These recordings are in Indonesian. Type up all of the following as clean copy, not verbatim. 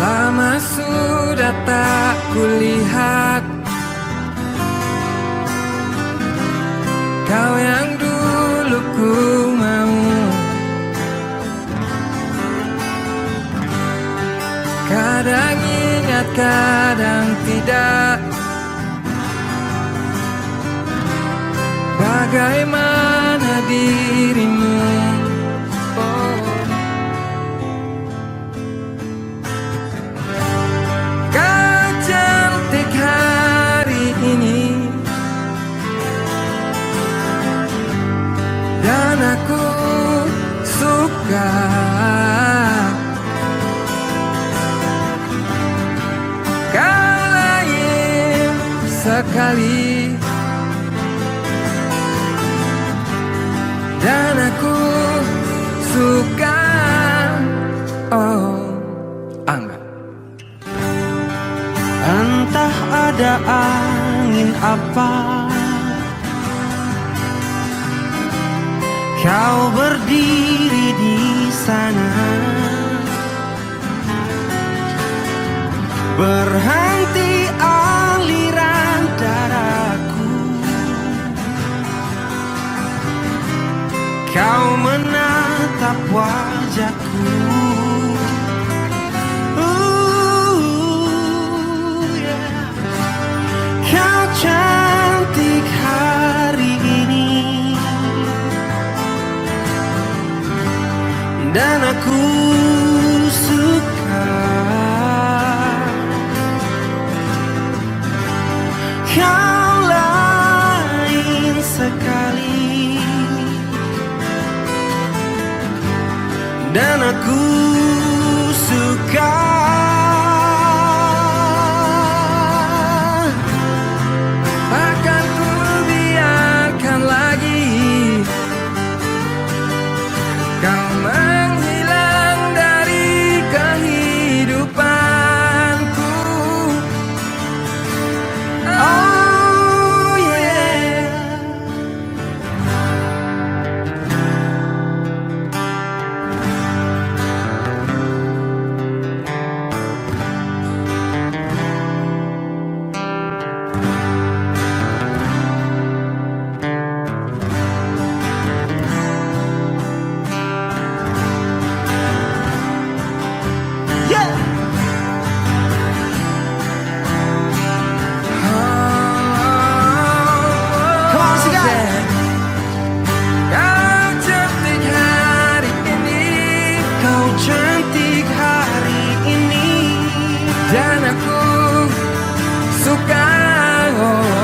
Lama sudah tak kulihat kau yang dulu ku mau. Kadang ingat, kadang tidak. Bagaimana dirimu? Kau cantik hari ini, dan aku suka. Kau lain sekali, dan aku suka. Oh, Angga. Entah ada angin apa, kau berdiri di sana, berhenti aliran darahku. Kau menatap wajahku. Kau cantik hari ini, dan aku suka. Kau lain sekali, dan aku suka. Akan ku biarkan lagi kau menghilang dari kehidupanku. Oh yeah. Cantik hari ini, dan aku suka.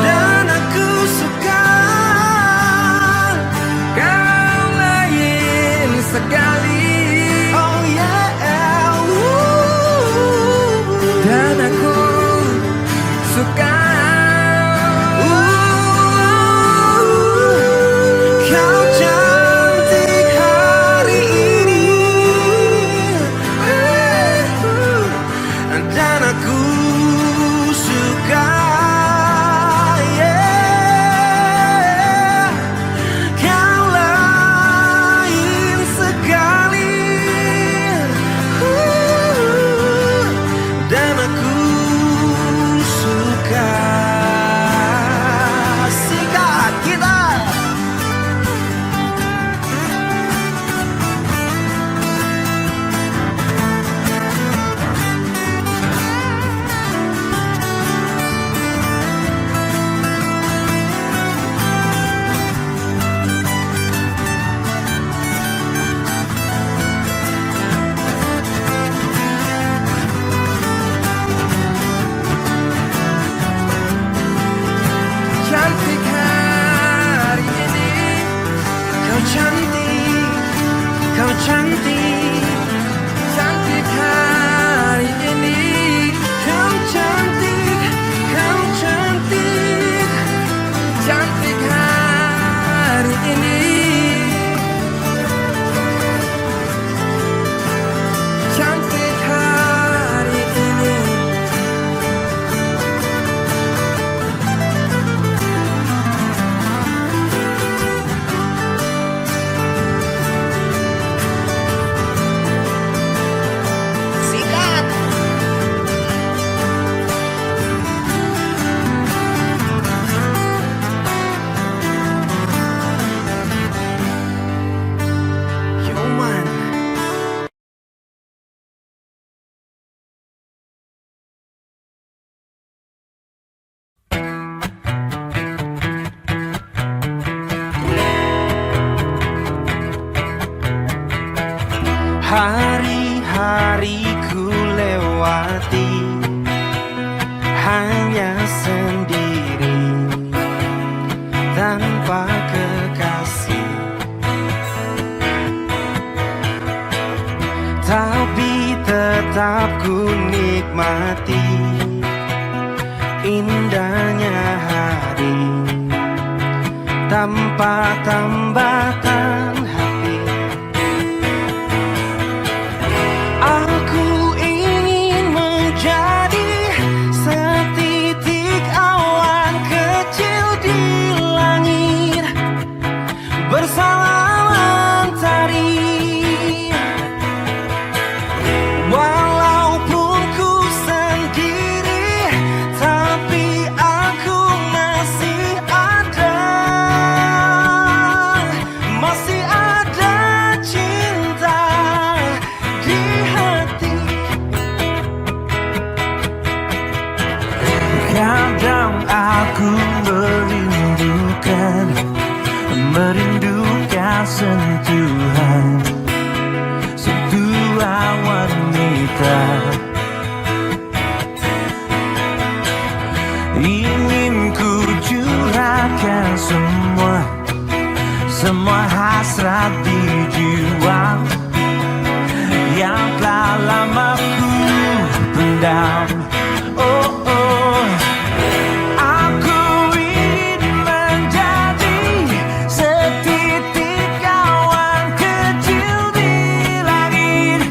Dan aku suka. Kau lain sekali. Oh yeah. Dan aku suka. Kau cantik hari ini, dan aku suka. hari ku lewati hanya sendiri tanpa kekasih. Tapi tetap ku nikmati indahnya hari tanpa tambatan hati. Aku ingin menjadi setitik awan kecil di langit bersama mentari. Walaupun ku sendiri, tapi aku masih ada cinta di hati. Kadang aku merindukan sentuhan wanita. Ingin ku curahkan semua hasrat di jiwa yang telah lama ku pendam. Oh, oh. Aku ingin menjadi setitik awan kecil di langit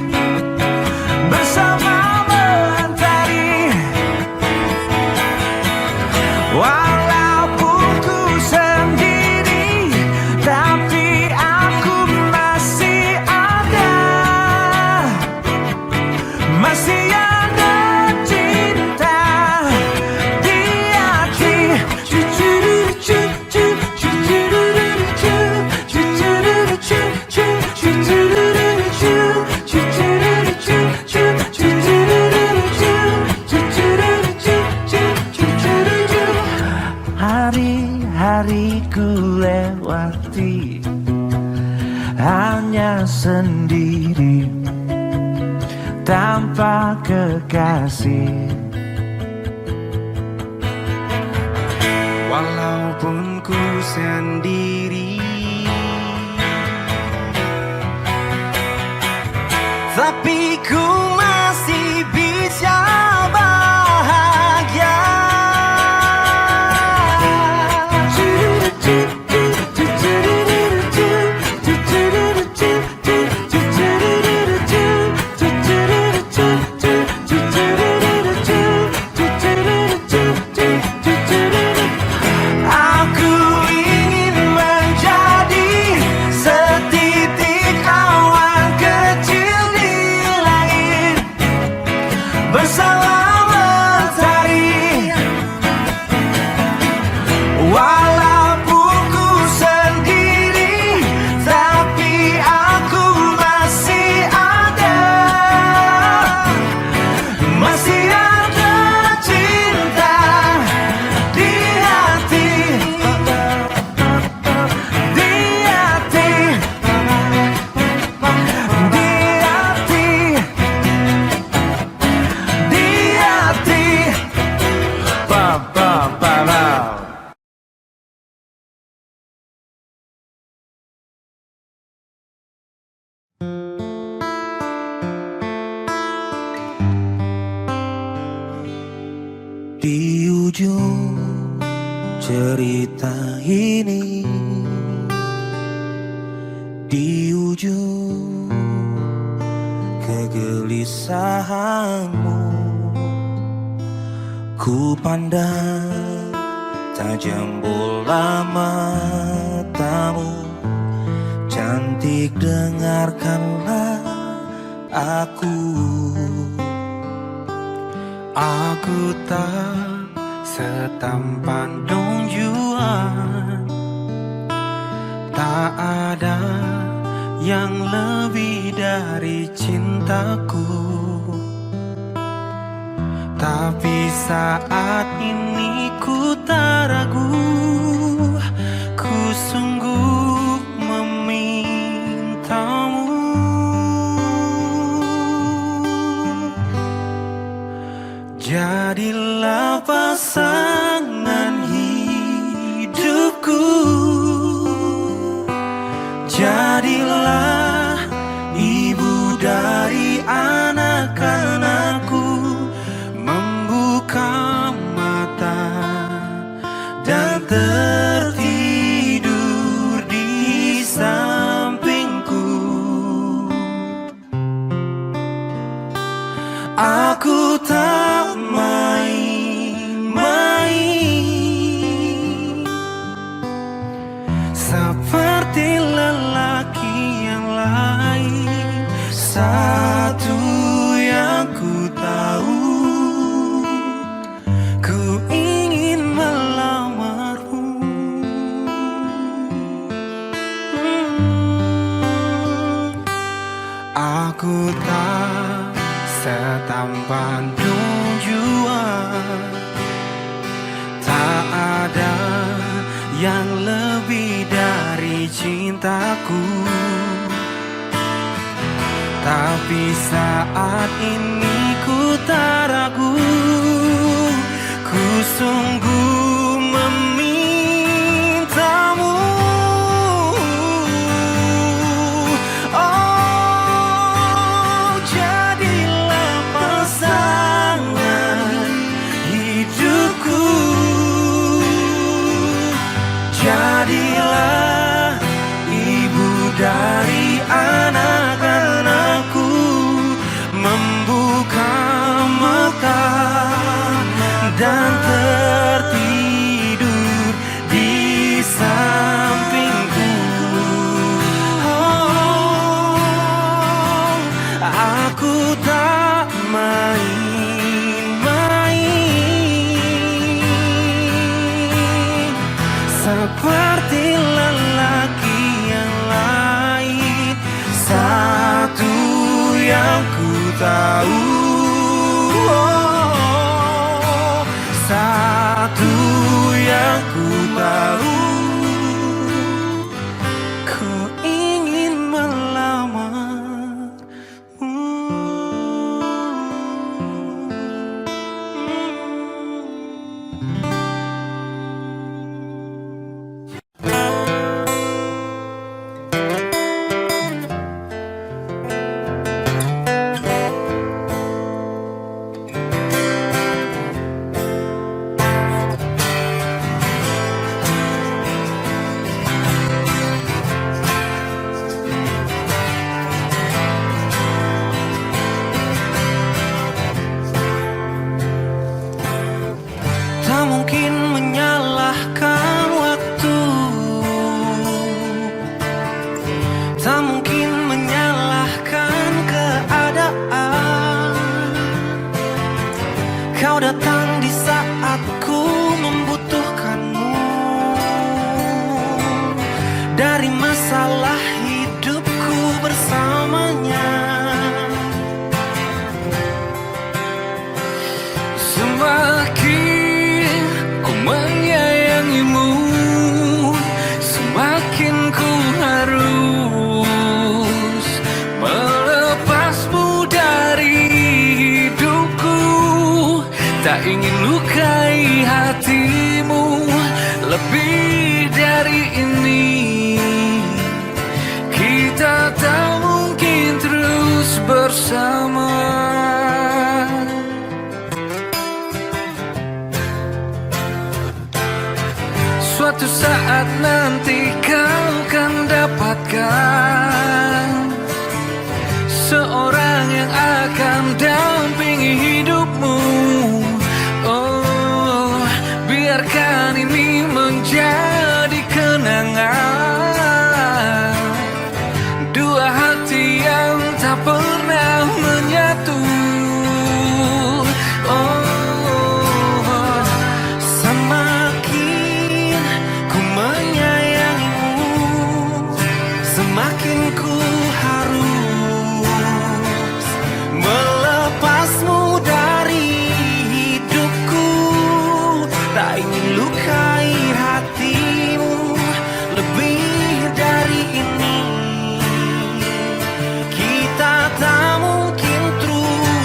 bersama mentari. Walaupun ku sendiri, tapi aku masih ada cinta di hati. Hari-hari ku lewati hanya sendiri tanpa kekasih. Walaupun ku sendiri, tapi ku masih bisa bahagia. Aku ingin menjadi setitik awan kecil di langit bersama mentari. Walaupun ku sendiri, tapi aku masih ada cinta di hati, di hati, di hati, di hati. Ba ba ba ba. Di ujung cerita ini, di ujung kegelisahanmu, ku pandang tajam bola matamu. Cantik, dengarkanlah aku. Aku tak setampan Dong Juan, tak ada yang lebih dari cintaku. Tapi saat ini ku tak ragu, ku sungguh memintamu. Jadilah pasangan hidupku, jadilah ibu dari anak-anakku, membuka mata dan tertidur di sampingku. Aku tak main-main seperti lelaki yang lain. Satu yang ku tahu, ku ingin melamarmu. Aku tak setampan tujuan, tak ada yang lebih dari cintaku. Tapi saat ini ku tak ragu, ku sungguh memintamu. Oh, jadilah pasangan hidupku, jadilah ibu dari anak-anakku, membuka mata dan tertidur di sampingku. Oh, aku tak main-main seperti lelaki yang lain. Satu yang ku tahu, oh, satu yang ku tahu, ku ingin melamarmu. Tak mungkin menyalahkan waktu, tak mungkin menyalahkan keadaan. Kau datang di saat ku membutuhkanmu. Dari masalah hidupku bersamanya, semakin ku menyayangimu, semakin ku harus melepasmu dari hidupku. Tak ingin lukai hatimu lebih dari ini. Kita tak mungkin terus bersama. Suatu saat nanti kau akan dapatkan seorang yang akan dampingi hidupmu. Oh, biarkan ini menjadi kenangan dua hati yang tak pernah menyatu. Oh, semakin ku menyayangimu, semakin ku harus melepasmu dari hidupku. Tak ingin lukai hatimu lebih dari ini. Kita tak mungkin terus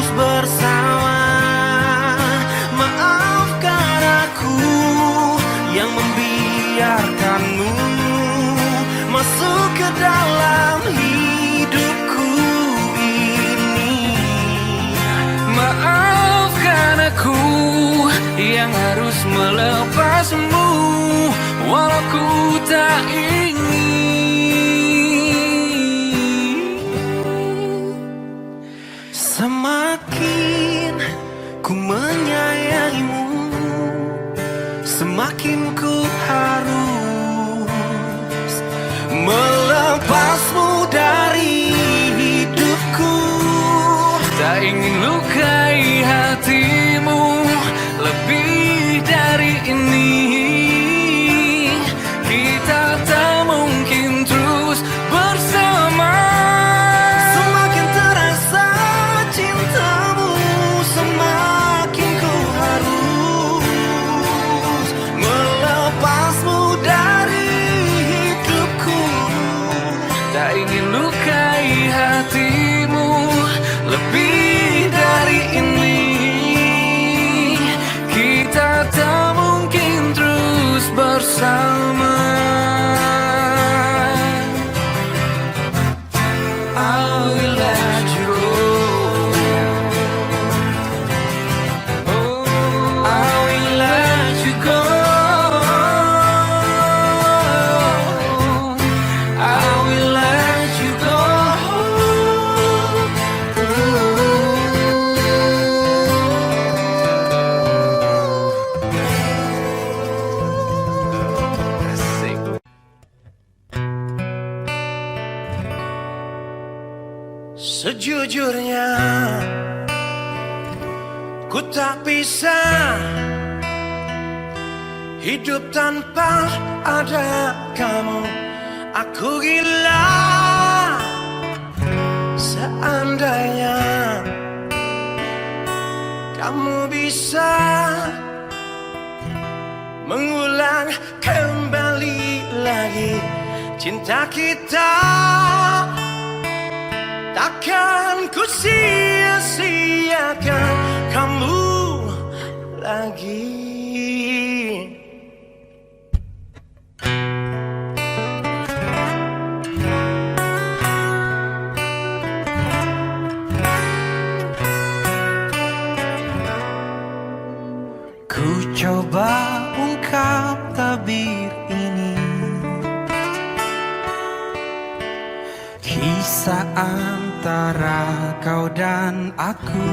yang harus melepasmu, walau ku tak ingin. Semakin ku menyayangimu, semakin ku harus melepasmu dari hidupku. Tak ingin lukai hatimu lebih dari ini. Kita tak mungkin terus bersama. Semakin terasa cintamu, semakin ku harus melepasmu dari hidupku. Tak ingin lukai hatimu lebih dari ini. Kita tak mungkin terus bersama. I will let you go. Oh, I will let you go. I will let you go. Asik. Sejujurnya ku tak bisa hidup tanpa ada kamu. Aku gila seandainya kamu bisa mengulang kembali lagi cinta kita. Takkan ku sia-siakan kamu lagi. Ku coba ungkap tabir ini, kisah antara kau dan aku,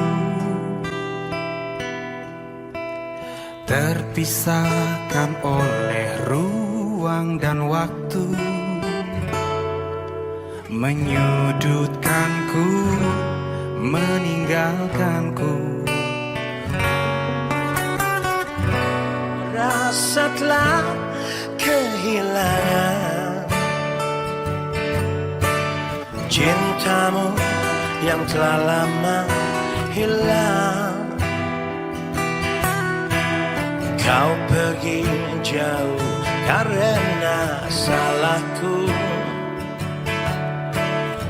terpisahkan oleh ruang dan waktu, menyudutkanku, meninggalkanku. Rasa telah kehilangan cintamu yang telah lama hilang. Kau pergi jauh karena salahku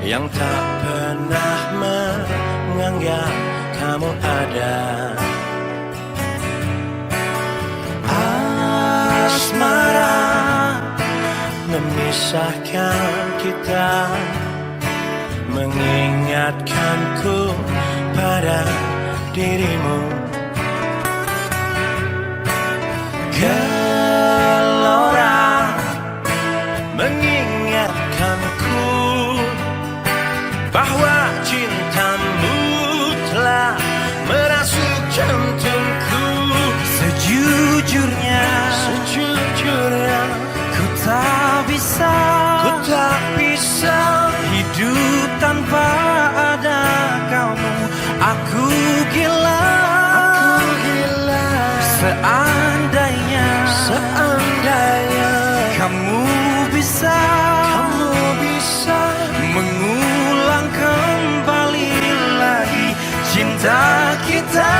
yang tak pernah menganggap kamu ada. Asmara memisahkan kita, mengingatkanku pada dirimu. Gelora mengingatkanku bahwa cintamu telah merasuk jantungku. Sejujurnya ku tak bisa hidup tanpa ada kamu. Aku gila seandainya kamu bisa mengulang kembali lagi cinta kita.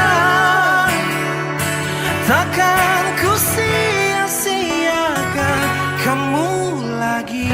Takkan ku sia-siakan kamu lagi.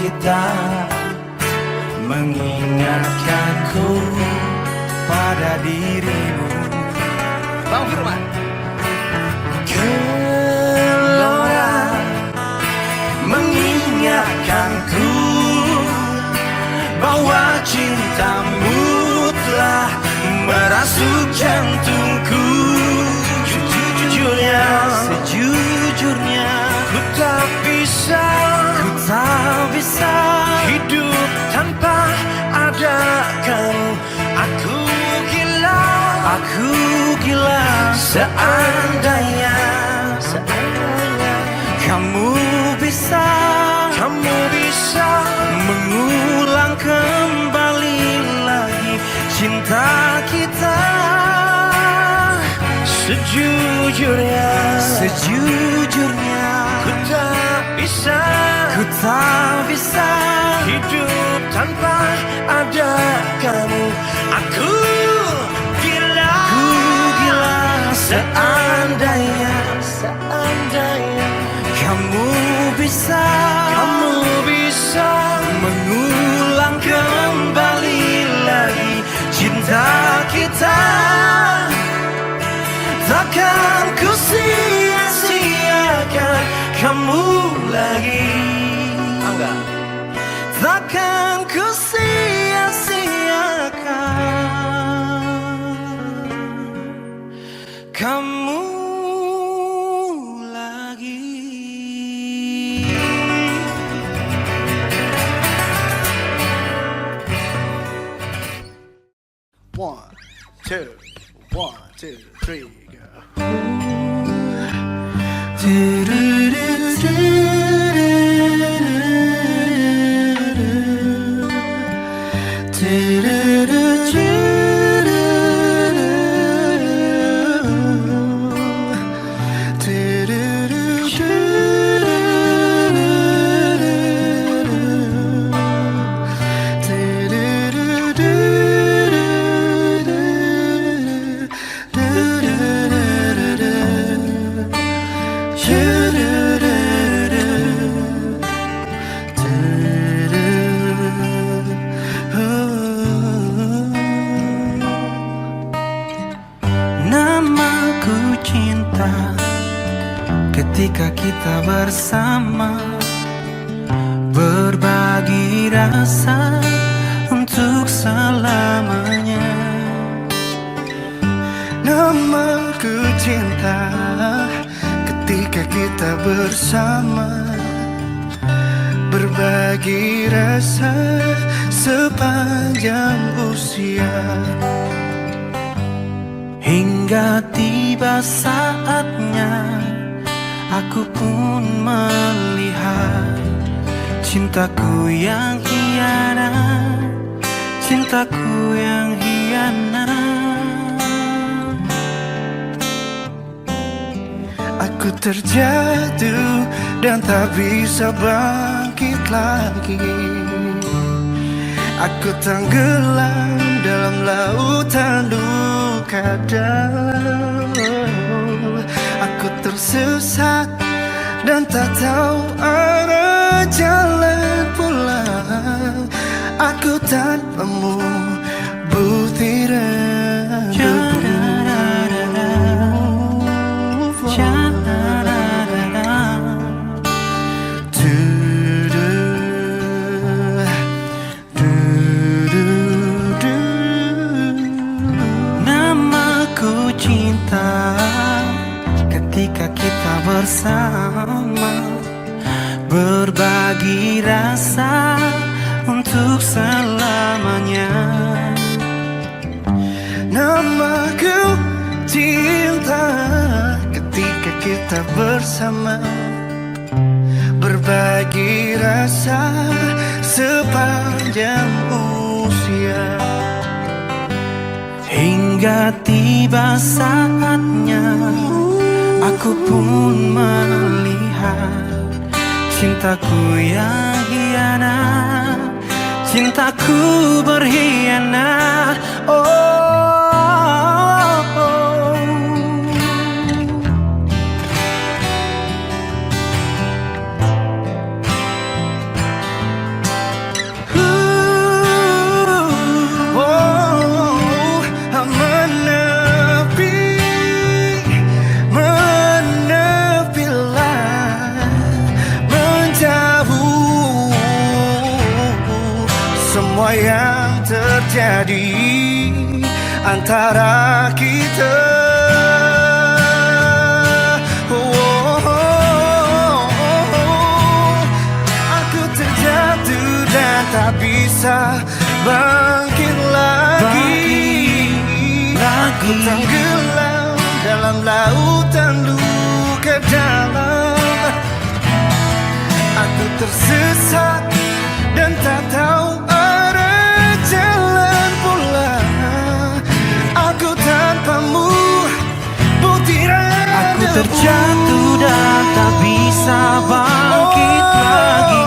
kita mengingatkanku pada dirimu. Bang Firman. Gelora mengingatkanku bahwa cintamu telah merasuk jantungku. Sejujurnya ku tak bisa hidup tanpa ada kamu. Aku gila seandainya kamu bisa mengulang kembali lagi cinta kita. Sejujurnya ku tak bisa hidup tanpa ada kamu. Aku gila seandainya kamu bisa mengulang kembali lagi cinta kita. Takkan ku sia-siakan kamu lagi. Takkan ku sia-siakan kamu lagi. One, two, three, go. Namaku cinta ketika kita bersama, berbagi rasa untuk selamanya. Namaku cinta ketika kita bersama, berbagi rasa sepanjang usia. Hingga tiba saatnya aku pun melihat cintaku yang hianat, cintaku yang hianat. Aku terjatuh dan tak bisa bangkit lagi. Aku tenggelam dalam lautan duka dalam. Aku tersesat dan tak tahu arah jalan pulang. Aku tanpamu bukti ketika kita bersama, berbagi rasa untuk selamanya. Namaku cinta ketika kita bersama, berbagi rasa sepanjang usia. Hingga tiba saatnya aku pun melihat cintaku yang hianat, cintaku berkhianat. antara kita. Aku terjatuh dan tak bisa bangkit lagi. Aku tenggelam dalam lautan luka dalam. Aku tersesat dan tak tahu arah jalan pulang. Aku tanpamu butiran Aku debu. terjatuh dan tak bisa bangkit lagi.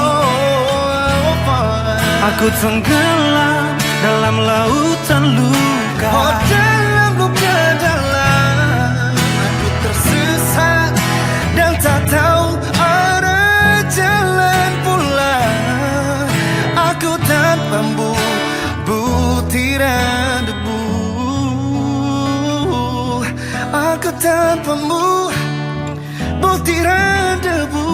Aku tenggelam dalam lautan luka. Oh, dalam luka dalam. Aku tersesat dan tak tahu arah jalan pulang. Aku tanpamu butiran debu. Aku tanpamu butiran debu.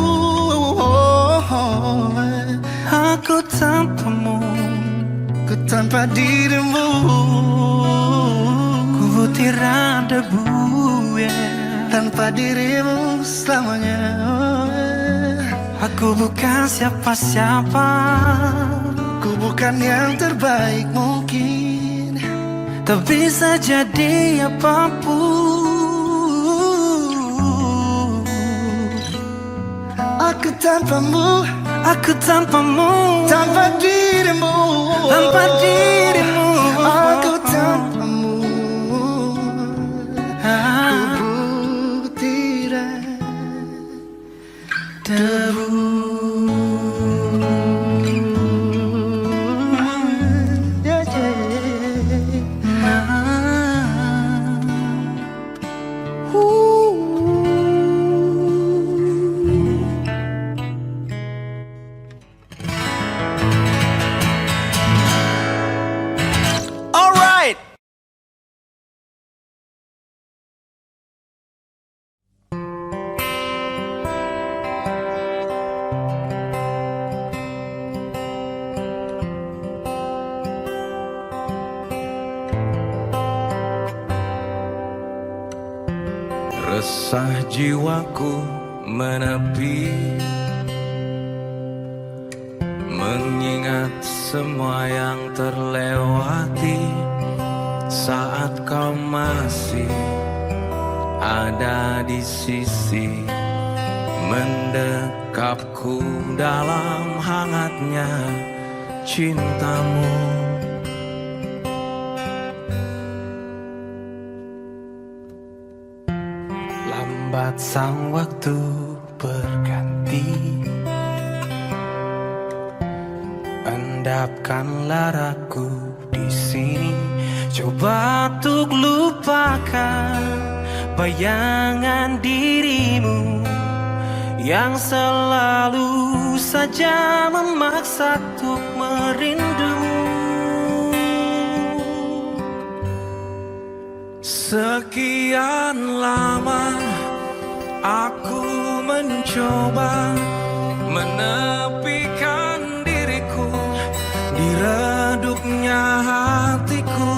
Aku tanpamu, Ku tanpa dirimu, ku butiran debu, tanpa dirimu selamanya. Aku bukan siapa-siapa, Ku bukan yang terbaik mungkin, tak bisa jadi apapun. aku tanpamu, Aku tanpamu, tanpa dirimu, tanpa dirimu. aku tanpamu. Ah, Ku butiran debu. Yeah, yeah. Alright. Resah jiwaku menepi, mengingat semua yang terlewati saat kau masih ada di sisi, mendekapku dalam hangatnya cintamu. Lambat sang waktu berganti, endapkanlah ragu di sini. Coba untuk lupakan bayangan dirimu yang selalu saja memaksa untuk merindumu. Sekian lama aku mencoba menepikan diriku di redupnya hatiku,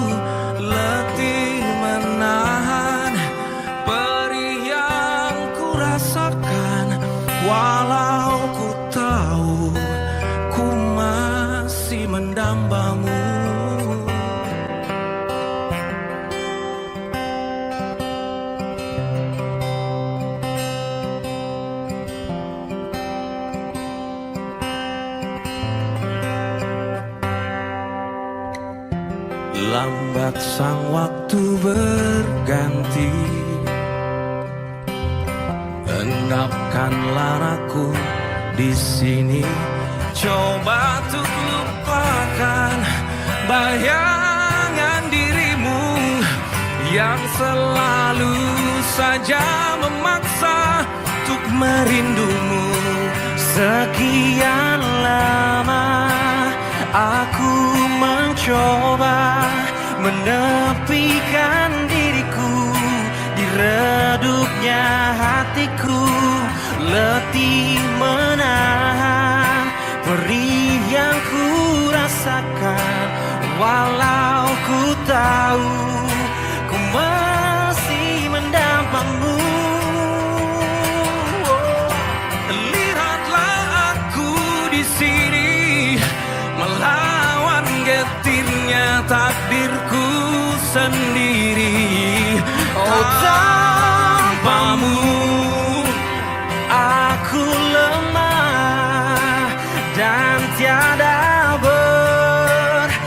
letih menahan perih yang ku rasakan. Walau ku tahu ku masih mendambamu. Lambat sang waktu berganti, endapkanlah aku di sini. Coba untuk lupakan bayangan dirimu yang selalu saja memaksa untuk merindumu. Sekian lama aku mencoba menepikan diriku di redupnya hatiku, letih menahan perih yang ku rasakan. Walau ku tahu diri. Oh, tanpamu Aku lemah dan tiada berarti.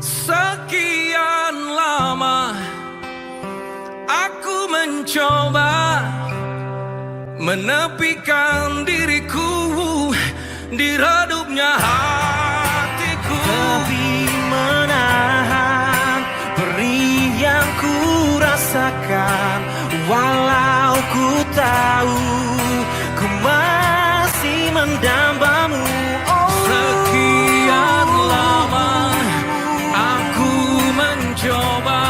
sekian lama aku mencoba menepikan diriku di redupnya hatiku. Tapi menahan perih yang ku rasakan, walau ku tahu ku masih mendambamu. Oh, Sekian lama aku mencoba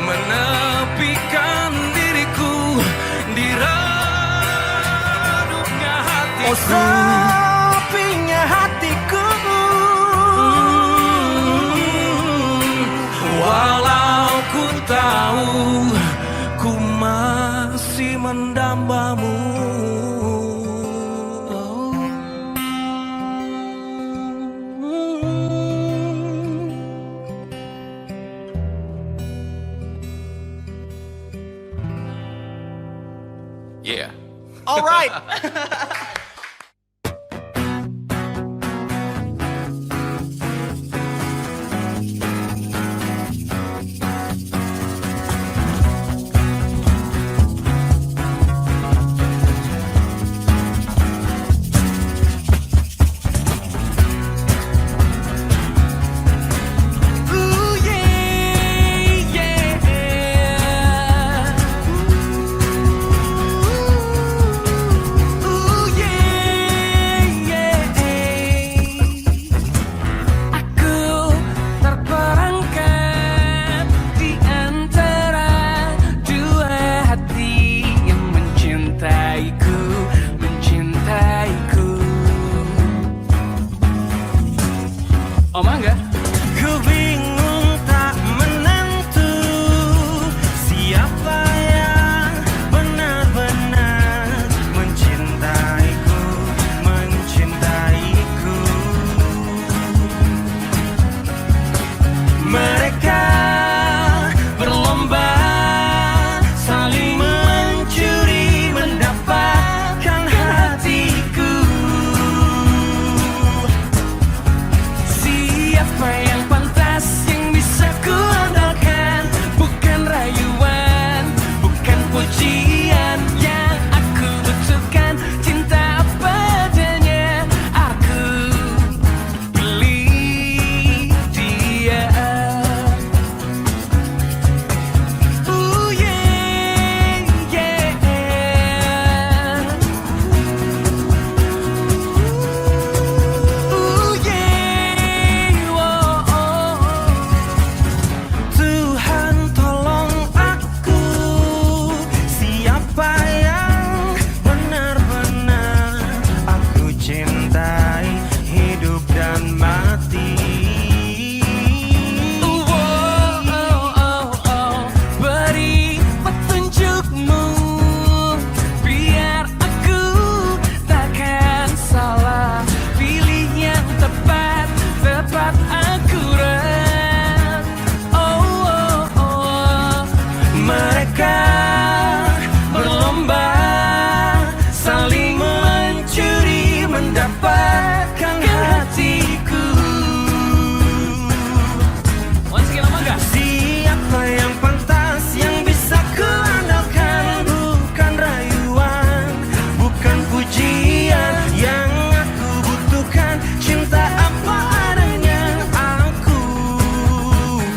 menepikan diriku di redupnya hatiku. oh sepinya hatiku. Walau ku tahu ku masih mendambamu. Yeah. All right. Ooh, yeah, yeah. Ooh, yeah, yeah. Aku terperangkap di antara dua hati yang mencintaiku, mencintaiku. Oh, mangga. Ku bingung tak menentu siapa yang benar-benar mencintaiku, mencintaiku. Mereka berlomba saling mencuri mendapatkan hatiku. Siapa yang pantas yang bisa ku andalkan? Bukan rayuan, bukan pujian yang aku butuhkan. Cinta apa adanya, aku pilih dia. Ooh, yeah, yeah. Ooh, yeah, oh, oh. Tuhan tolong aku, siapa yang benar-benar aku cintai, hidup dan mati. Beri petunjukmu biar aku takkan salah, pilih yang tepat, tepat akurat. Mereka berlomba saling mencuri mendapatkan hatiku. Siapa yang pantas yang bisa ku andalkan? Bukan rayuan, bukan pujian yang aku butuhkan. Cinta apa adanya, aku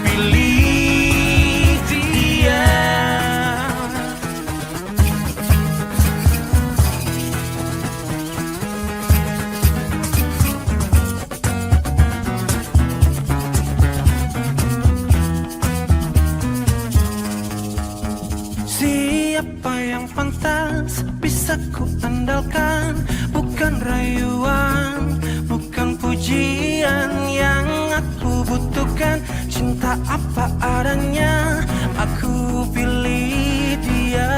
pilih dia. Siapa yang pantas bisa ku andalkan? Bukan rayuan, bukan pujian yang aku butuhkan. Cinta apa adanya, aku pilih dia.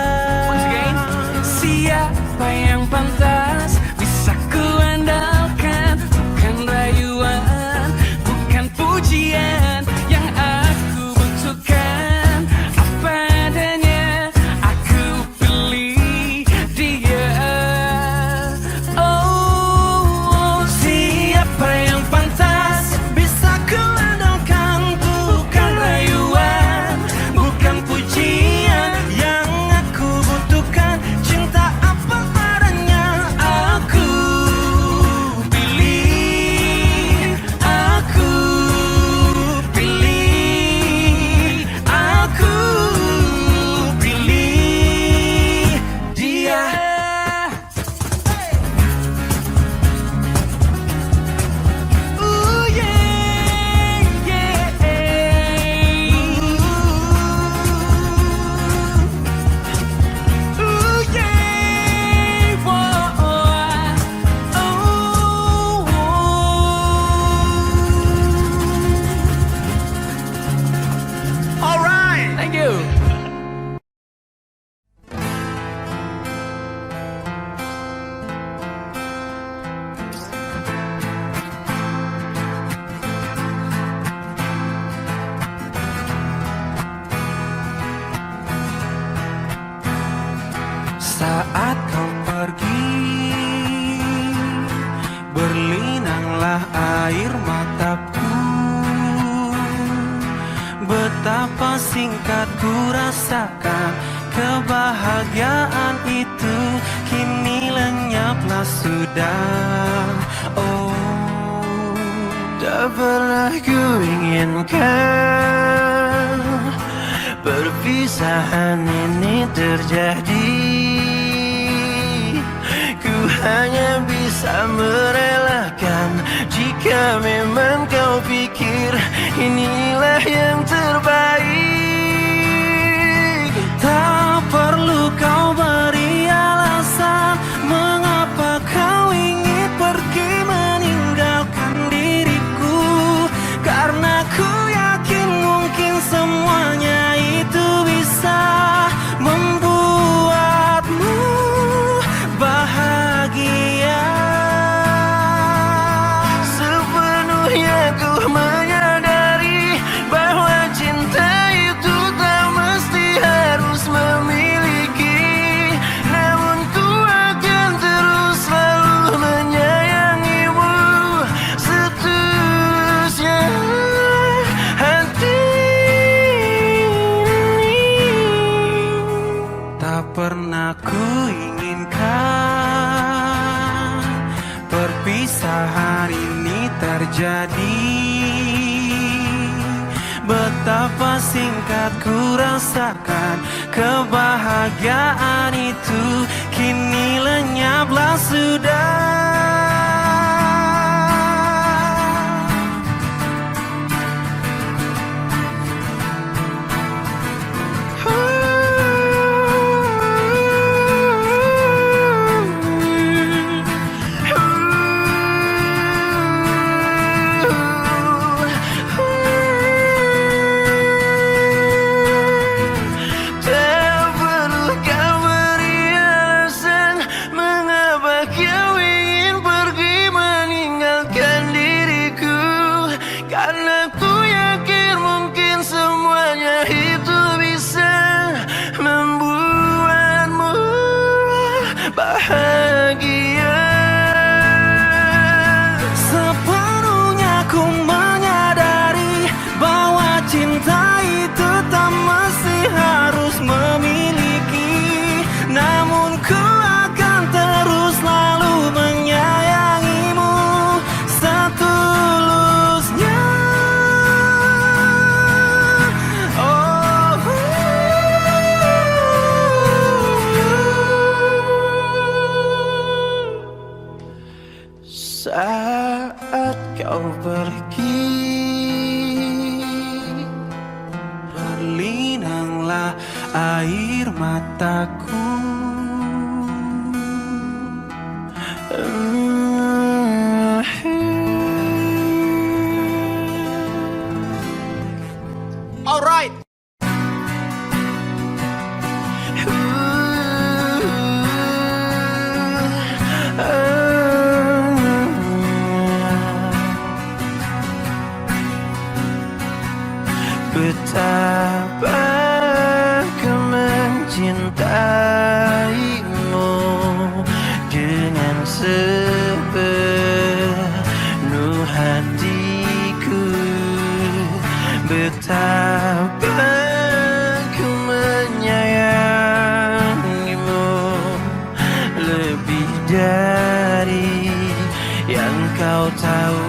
Siapa yang pantas bisa ku andalkan? Bukan berlinanglah air mataku. Betapa singkat ku rasakan kebahagiaan itu, kini lenyaplah sudah. Oh, tak pernah ku inginkan perpisahan ini terjadi. Ku hanya bisa merelakan jika memang kau pikir inilah yang terbaik. tak perlu kau beri alasan mengapa kau ingin pergi meninggalkan diriku, karena ku yakin mungkin semuanya itu bisa membuatmu bahagia. Sepenuhnya ku menyadari bahwa cinta itu tak mesti harus memiliki, namun ku akan terus selalu menyayangimu seterusnya. Hati ini Tak pernah ku inginkan perpisahan ini terjadi. Betapa singkat ku rasakan kebahagiaan itu, kini lenyaplah sudah. tak perlu kau beri alasan mengapa kau ingin pergi meninggalkan diriku, karena ku yakin mungkin semuanya itu bisa membuatmu bahagia. Sepenuhnya ku menyadari bahwa cinta itu tak mesti harus memiliki, namun ku akan terus selalu menyayangimu setulusnya. Oh, saat kau pergi, berlinanglah air mataku. Alright. Betapa ku mencintaimu dengan sepenuh hatiku. Betapa ku menyayangimu lebih dari yang kau tahu.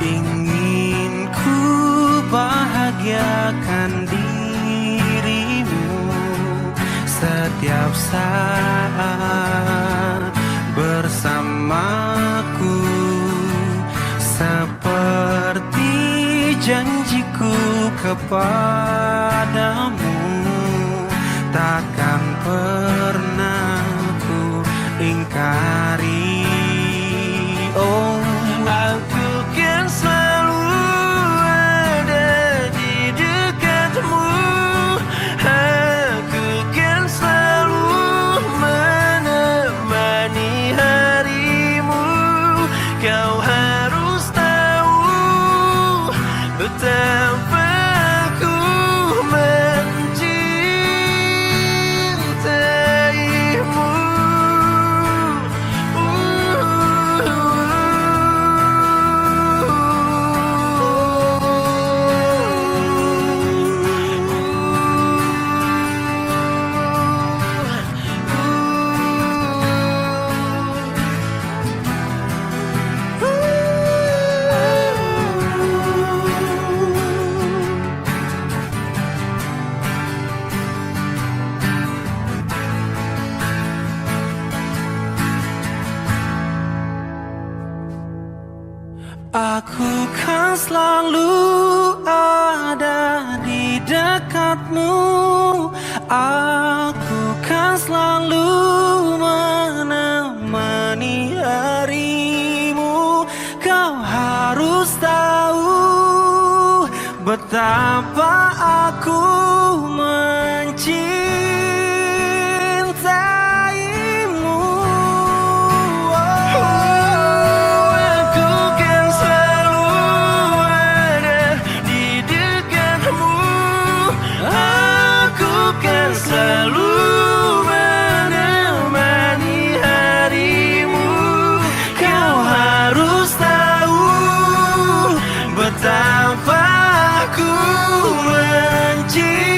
Ingin ku bahagiakan dirimu setiap saat bersamaku, seperti janjiku kepadamu. Takkan pernah ku ingkari. Oh, Aku kan selalu ada di dekatmu. Aku kan selalu menemani harimu Kau harus tahu betapa ku mencintaimu. Aku kan selalu ada di dekatmu. Aku kan selalu menemani harimu. Kau harus tahu betapa aku mencintaimu. Selalu menemani harimu. Kau harus tahu betapa aku mencintaimu.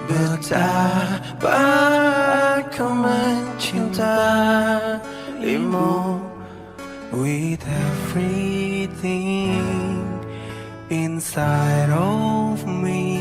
Betapa kau mencintaimu with everything inside of me.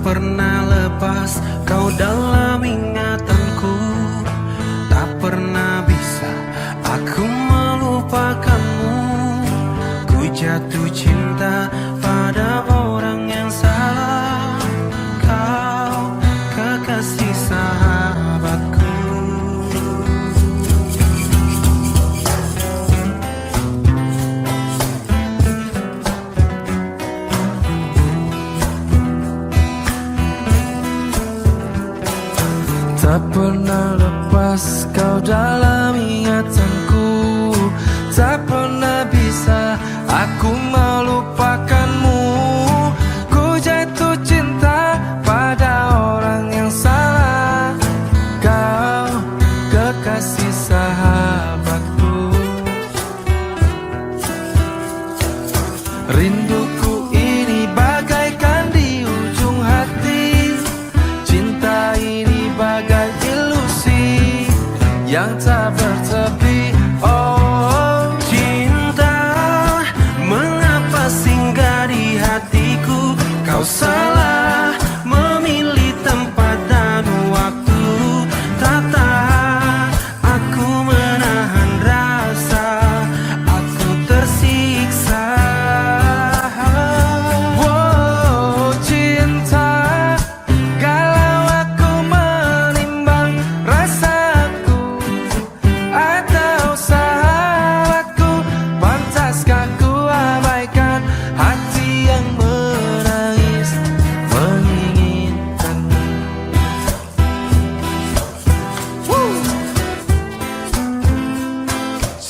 Pernah lepas kau dalam ingatanku. Tak pernah bisa aku melupakanmu. Ku jatuh cinta pada orang yang salah. Kau kekasih sahabatku. Tak pernah lepas kau dalam ingatanku. Tak pernah bisa aku melupakan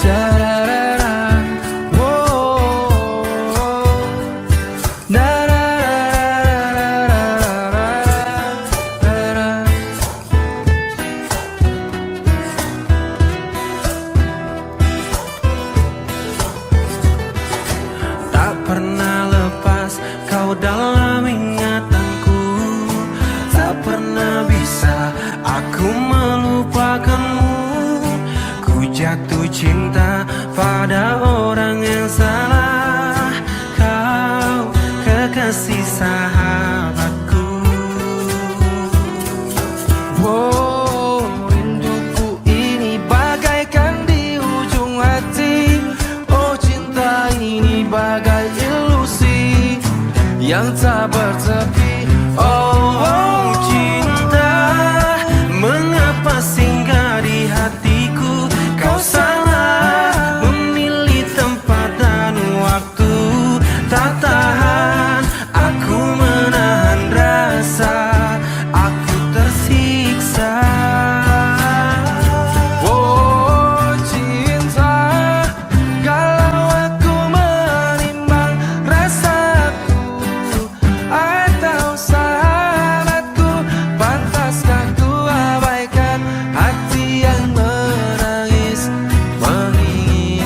Sha-da-da-da. Whoa. Da-da-da-da-da-da-da-da. Tak pernah lepas kau dalam ingatanku, tak pernah bisa aku melupakanmu. Ku jatuh cinta pada orang yang salah, kau kekasih sahabatku. Wow, rinduku ini bagaikan di ujung hati. Oh, cinta ini bagai ilusi yang tak bertepi. Oh, cinta, mengapa singgah di hatiku? Kau salah memilih tempat dan waktu. Tak tahan aku menahan rasa, aku tersiksa. Oh, cinta, kalau aku menimbang rasaku atau sahabatku, pantaskah ku abaikan hati yang menangis menginginkanmu?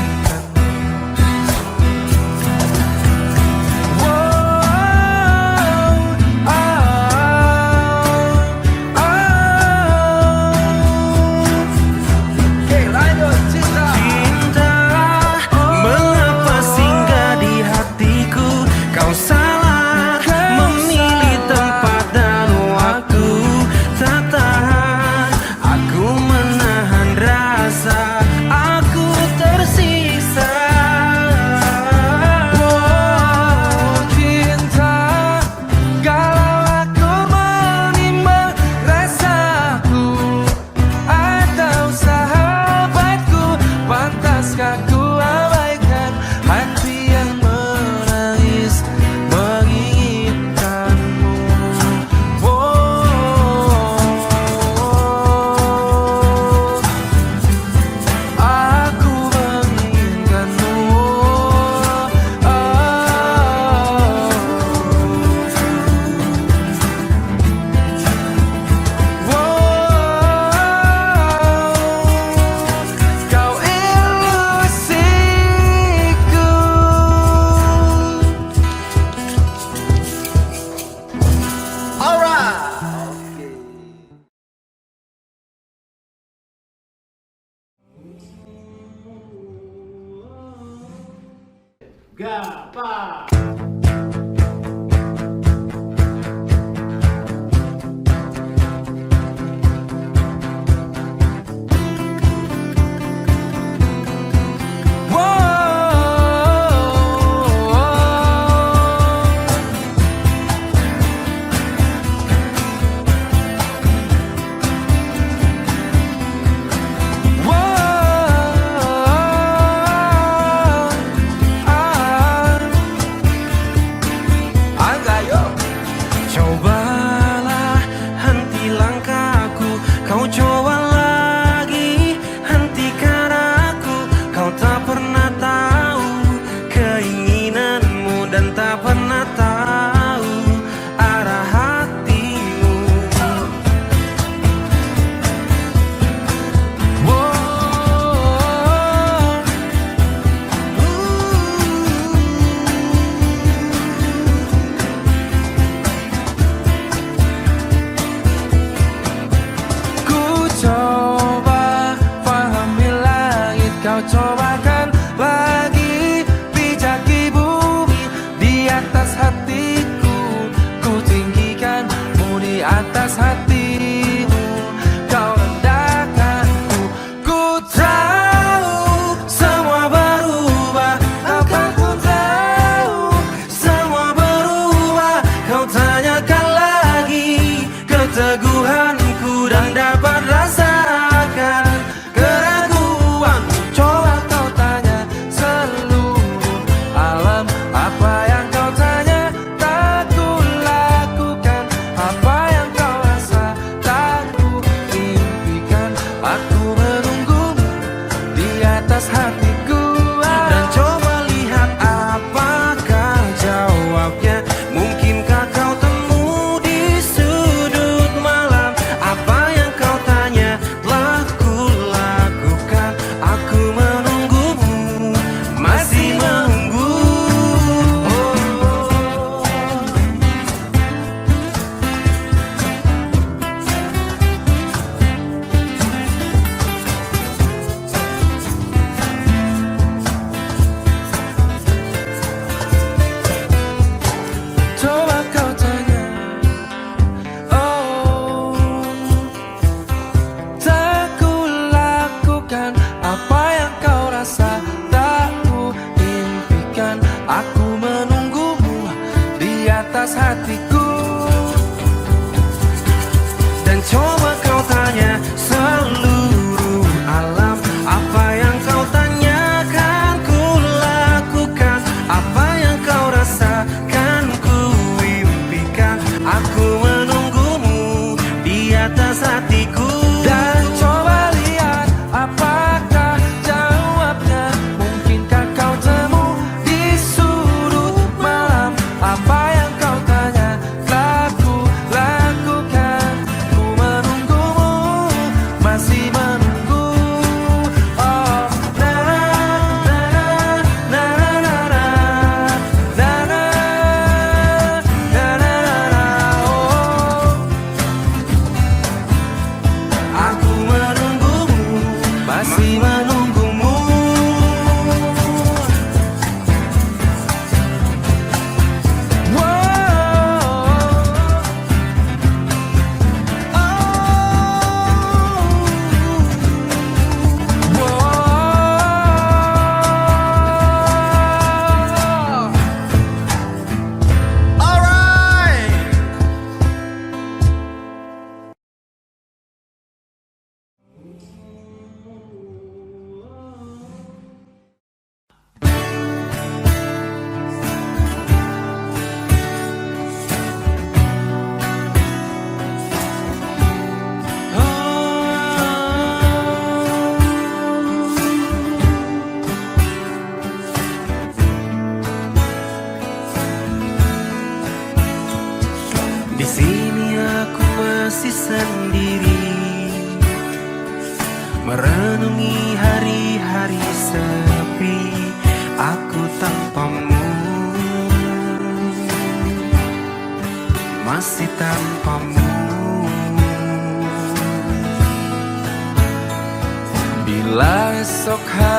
Cinta, mengapa singgah di hatiku? Kau salah memilih tempat dan waktu. Tak tahan aku menahan rasa, aku tersiksa. Oh, cinta, kalau aku menimbang rasaku atau sahabatku, pantaskah ku abaikan hati yang menangis menginginkanmu? Oh, aku menginginkanmu. Kau ilusiku. Alright. Cobalah henti langkahku, kau coba lagi hentikan aku. Kau tak pernah tahu keinginanmu dan tak pernah tahu arah hatimu. Ku coba pahami langit, kau cobakan lagi pijaki bumi di atas hatiku. Ku tinggikanmu di atas hatimu, kau rendahkanku. Ku tahu semua berubah, akan ku tahu semua berubah. Kau tanyakan lagi keteguhanku dan dapat rasakan keraguan. Coba kau tanya seluruh alam, apa yang kau tanya tak ku lakukan, apa yang kau rasa tak ku impikan. Aku menunggumu di atas hati.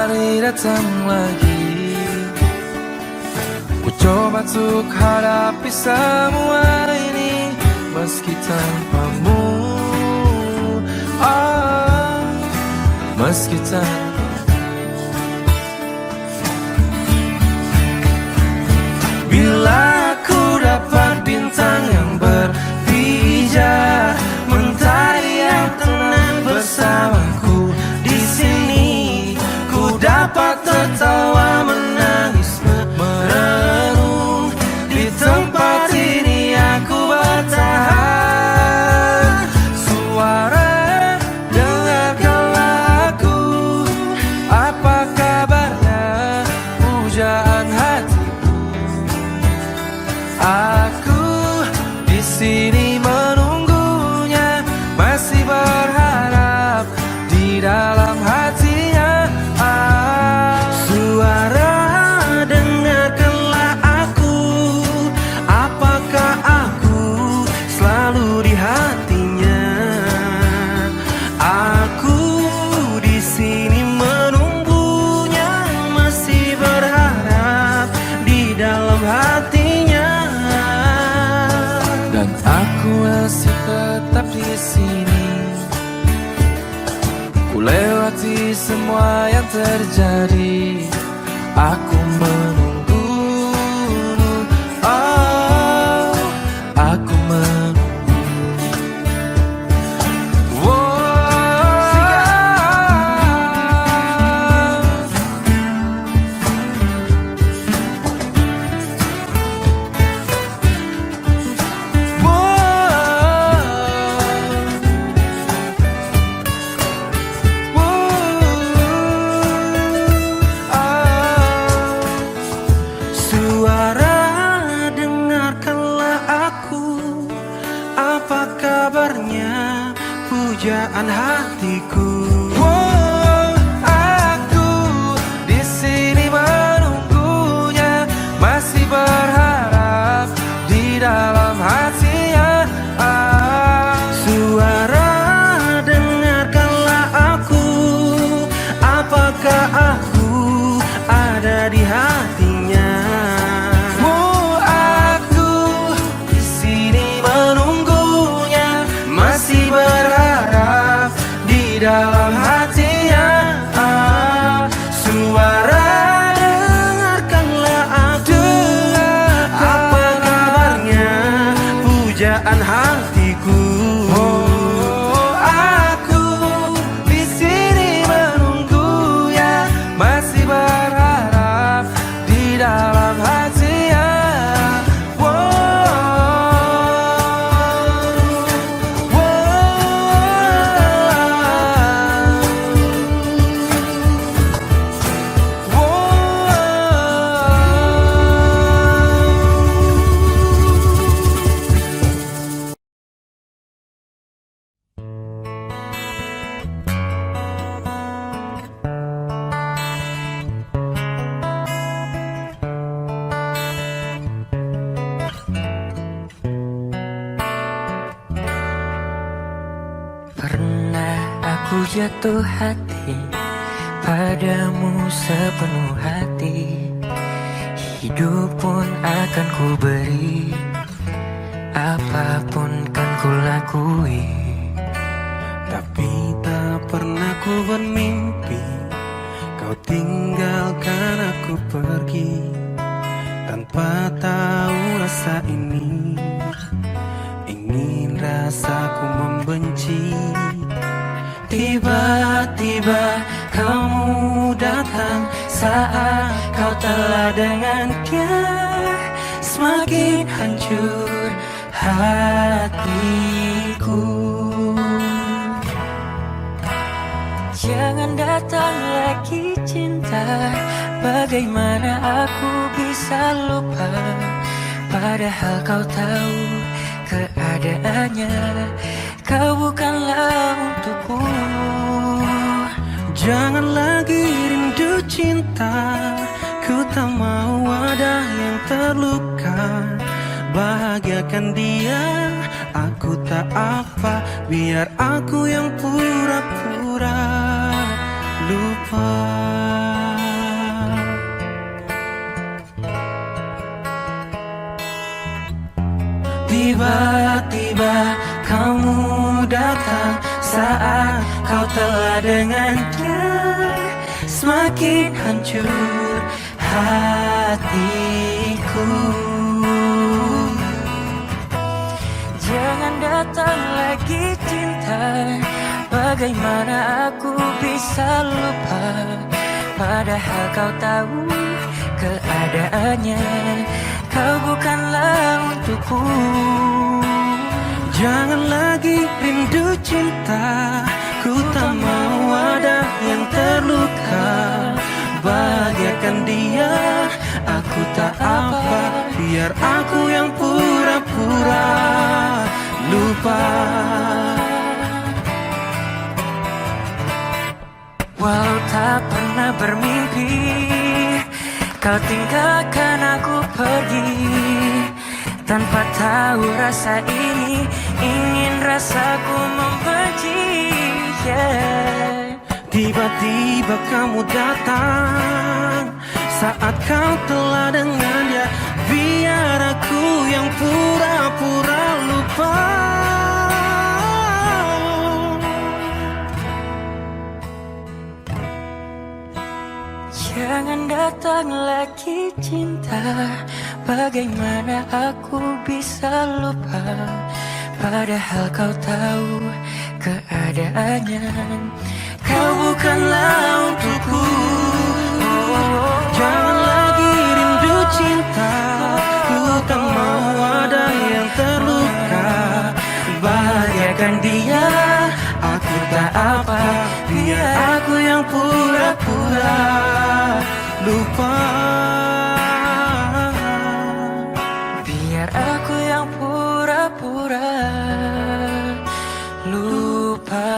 hari datang lagi. Ku coba untuk hadapi semua ini meski tanpamu, oh, meski tanpamu. Bila ku dapat bintang yang berpijar, mentari yang tenang bersamaku di sini, ku dapat tertawa, menangis, merenung. Di tempat ini aku bertahan. Suara, dengarkanlah aku. Apa kabarnya? Pujaan hatiku. Aku di sini menunggunya, masih berharap di dalam hatinya. Suara, dengarkanlah aku. Apakah aku selalu di hatinya? Aku di sini menunggunya, masih berharap di dalam hatinya. Dan aku masih tetap di sini. Ku lewati semua yang terjadi. Aku menunggu, oh, aku menunggu. Suara, dengarkanlah aku. Apa kabarnya? Pujaan hatiku. Aku di sini menunggunya, masih berharap di dalam hatinya. Suara, dengarkanlah aku. Apakah aku ada di hatinya? Aku di sini menunggunya, masih berharap di dalam hatinya. Suara, dengarkanlah aku. Apa kabarnya? Pujaan hatiku. Aku di sini menunggunya, masih berharap di dalam hatinya. Pernah aku jatuh hati padamu sepenuh hati. Hidup pun akan ku beri, apapun kan ku lakui. Tapi tak pernah ku bermimpi kau tinggalkan aku pergi, tanpa tahu rasa ini. Ingin rasaku membenci. Tiba-tiba kamu datang saat kau telah dengan dia. Semakin hancur hatiku. Jangan datang lagi cinta. Bagaimana aku bisa lupa, padahal kau tahu keadaannya. Kau bukanlah untukku. Jangan lagi rindu cinta. Ku tak mau ada yang terluka. Bahagiakan dia, aku tak apa. Biar aku yang pura-pura lupa. Tiba-tiba kamu datang saat kau telah dengannya. Semakin hancur hatiku. Jangan datang lagi cinta. Bagaimana aku bisa lupa, padahal kau tahu keadaannya. Kau bukanlah untukku. Jangan lagi rindu cinta. Ku tak mau ada yang terluka. Bahagiakan dia, aku tak apa. Biar aku yang pura-pura lupa. Walau tak pernah bermimpi kau tinggalkan aku pergi, tanpa tahu rasa ini, ingin rasaku membenci. Tiba-tiba kamu datang saat kau telah dengan dia. Biar aku yang pura-pura lupa. Jangan datang lagi cinta. Bagaimana aku bisa lupa, padahal kau tahu keadaannya. Kau bukanlah untukku. Jangan lagi rindu cinta. Ku tak mau ada yang terluka. Bahagiakan dia, aku tak apa. Biar aku yang pura-pura lupa. Biar aku yang pura-pura lupa.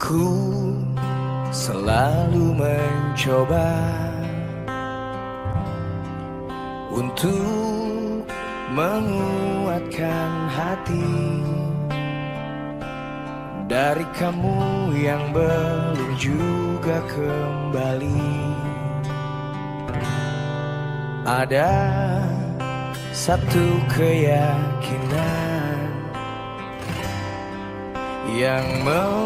Ku selalu mencoba untuk menguatkan hati dari kamu yang belum juga kembali. Ada satu keyakinan yang membuatku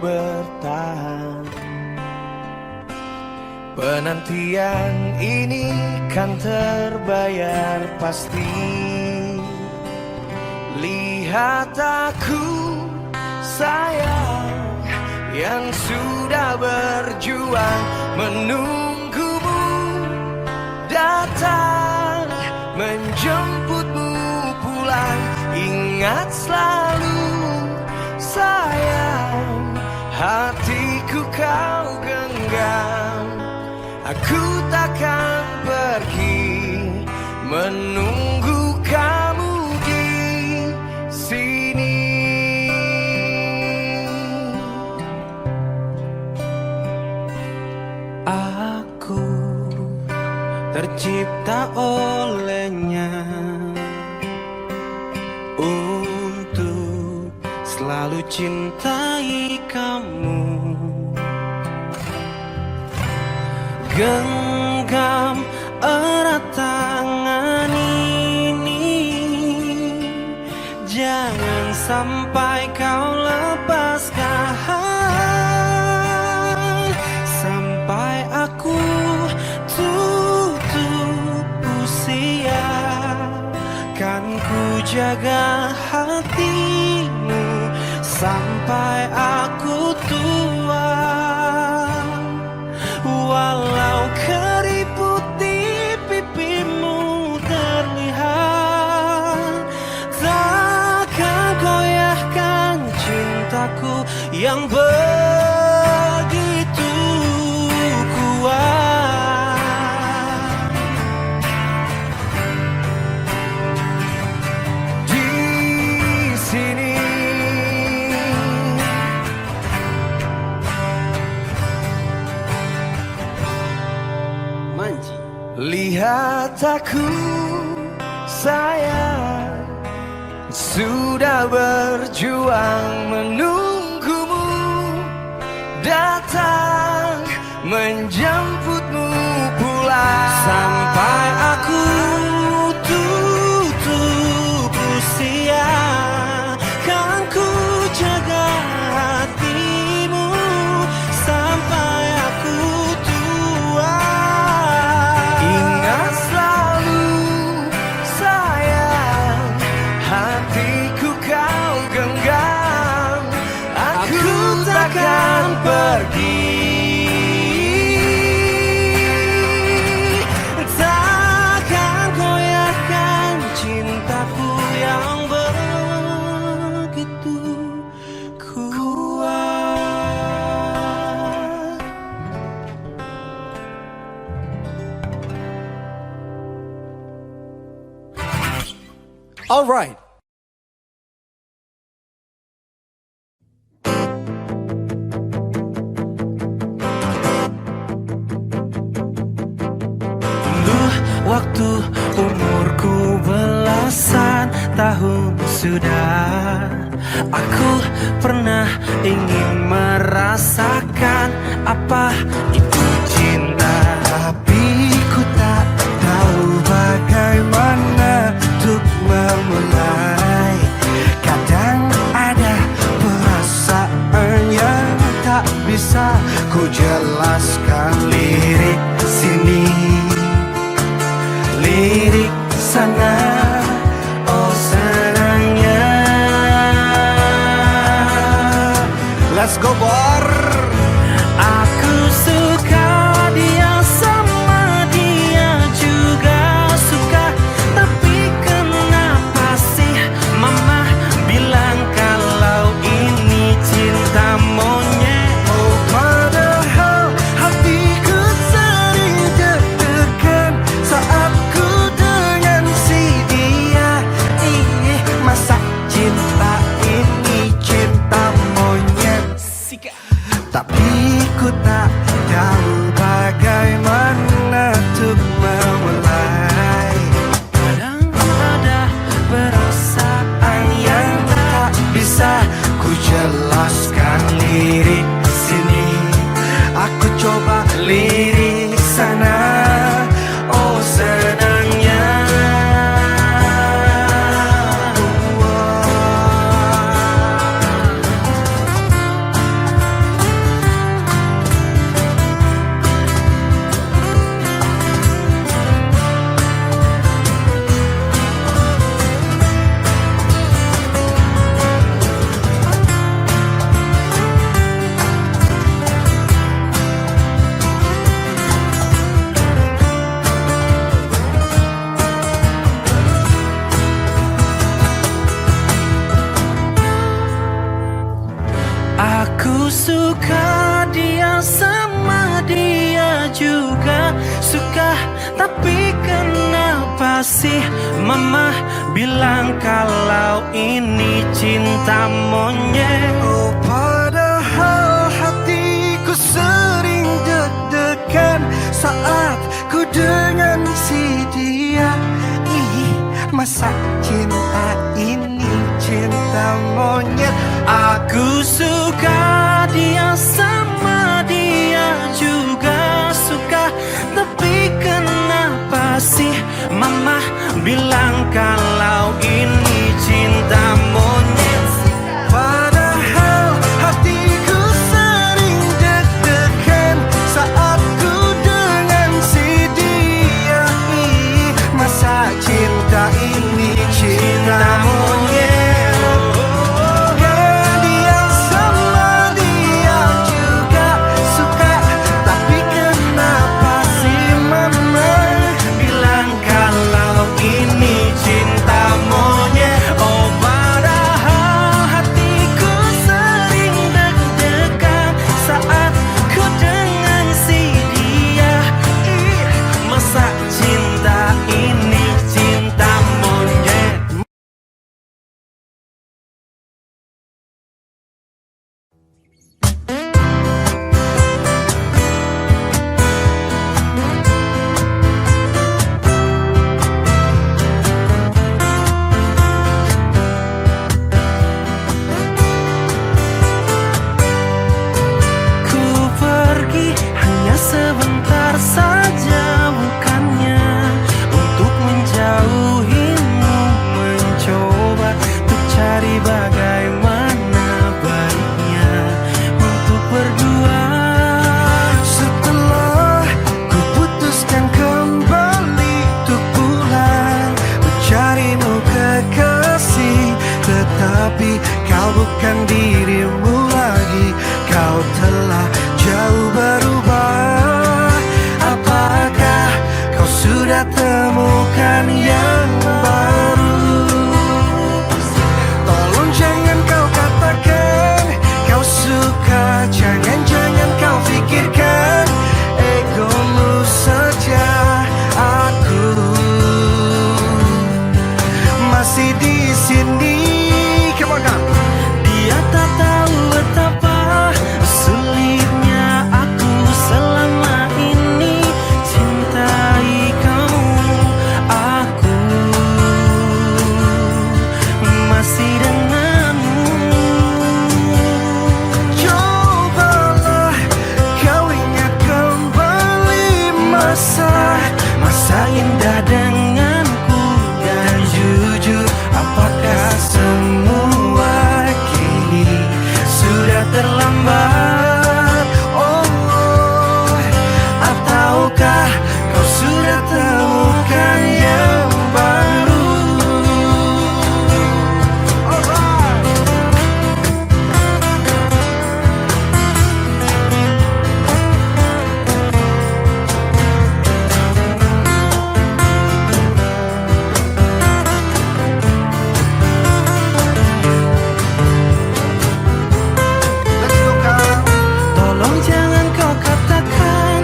bertahan. Penantian ini kan terbayar pasti. Lihat aku sayang, yang sudah berjuang menunggumu datang, menjemputmu pulang. Ingat selalu sayang, hatiku kau genggam. Aku takkan pergi, menunggu kamu di sini. Aku tercipta olehnya untuk selalu cintai kamu. Genggam erat tangan ini, jangan sampai kau lepaskan. Sampai aku tutup usia, kan ku jaga hatimu sampai aku tua. Walau keriput di pipimu terlihat, takkan goyahkan cintaku yang begitu kuat. Lihat aku sayang, sudah berjuang menunggumu datang menjemputmu pulang. Sampai aku tutup usia, kan ku jaga hatimu sampai aku tua. Ingat selalu sayang, hatiku kau genggam. Aku takkan pergi, takkan goyahkan cintaku yang begitu kuat. All right. Dulu waktu umurku belasan tahun sudah, aku pernah ingin merasakan apa itu cinta. tapi ku tak tahu bagaimana untuk memulai. Kadang ada perasaan yang tak bisa ku jelaskan. Lirik sini, lirik sana, oh senangnya. Let's go Bor. Aku suka dia sama dia juga suka, tapi kenapa sih mama bilang kalau ini cinta monyet? Oh padahal hatiku sering deg-degan saat ku dengan si dia. Masa cinta ini cinta monyet? Tapi ku tak tahu bagaimana untuk memulai. Kadang ada perasaan Yang tak bisa ku jelaskan. Lirik sini, aku coba lirik sana, oh senangnya. Aku suka dia sama dia juga suka, tapi kenapa sih mama bilang kalau ini cinta monyet? Oh padahal hatiku sering deg-degan saat ku dengan si dia. Masa cinta ini cinta monyet? Aku suka dia sama dia juga suka, tapi kenapa sih mama bilang kalau ini cinta monyet? Padahal hatiku sering deg-degan saat ku dengan si dia. Masa cinta ini cinta monyet? Dan dia sama dia juga suka, tapi kenapa sih mama Bilang kalau ini cinta monyet? saja bukannya untuk menjauhimu, mencoba untuk cari bagaimana baiknya untuk berdua. Setelah ku putuskan kembali untuk pulang mencarimu kekasih, tetapi kau bukan dirimu lagi, kau telah jauh berubah. Apakah kau sudah temukan yang baru? Tolong jangan kau katakan kau suka, jangan-jangan kau pikirkan egomu saja. Aku masih di sini. Come on now. Dia tak tahu betapa sulitnya aku selama ini cintai kamu. Aku masih denganmu. Cobalah kau ingat kembali masa Indah denganku dan jujur, apakah semua kini sudah terlambat? oh, ataukah kau sudah temukan yang baru? Alright. Let's go, Kang. Tolong jangan kau katakan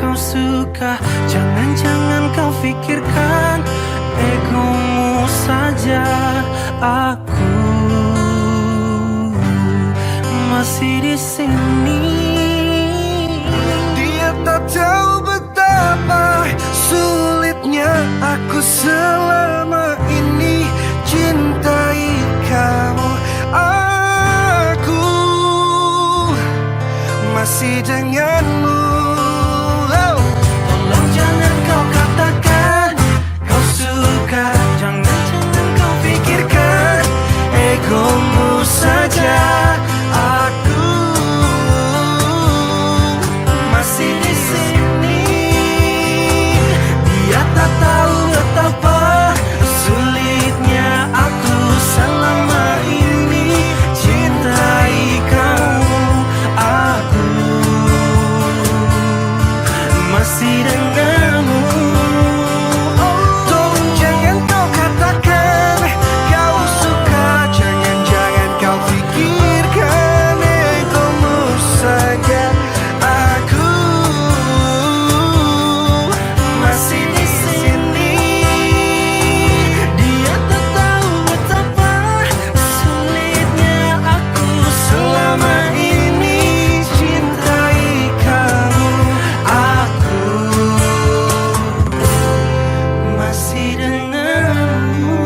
kau suka, jangan-jangan kau pikirkan egomu saja. Aku masih di sini. Dia tak tahu betapa sulitnya aku selama ini cintai kamu. Aku masih denganmu. Oh. Tolong jangan kau katakan kau suka, jangan-jangan kau pikirkan Egomu saja. Aku masih di sini. Dia tak tahu betapa sulitnya aku selama ini cintai kamu. Aku masih denganmu. Tolong jangan kau katakan kau suka, jangan-jangan kau pikirkan egomu saja. Aku masih di sini. Dia tak tahu betapa sulitnya aku Selama ini cintai kamu. Aku masih denganmu.